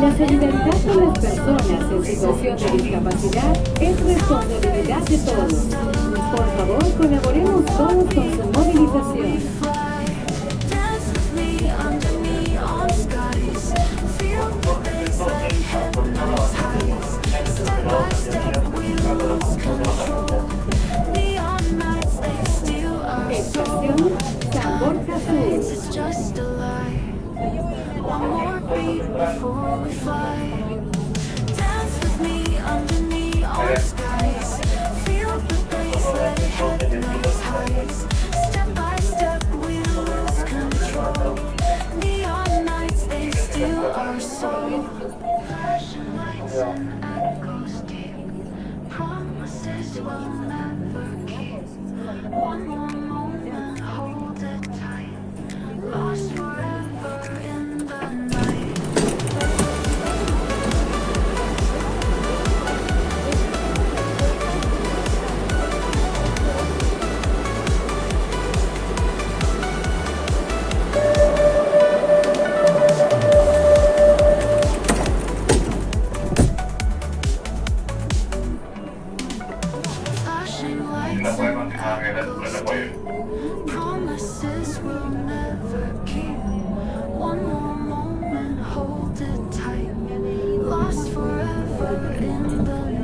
La solidaridad con las personas en situación de discapacidad es responsabilidad de todos. Por favor, colaboremos todos con su movilización. Estación San Borja Sur. One more beat before we fly. Dance with me under neon skies. Feel the bass, let it hypnotize highs. Step by step, we lose control. Neon nights, they steal our soul. Flashing lights and echoes deep. Promises we'll never keep. One more moment, hold it tight. Lost forever in the night. Flashing lights and echoes deep. Promises we'll never keep. One more moment, hold it tight. Lost forever in the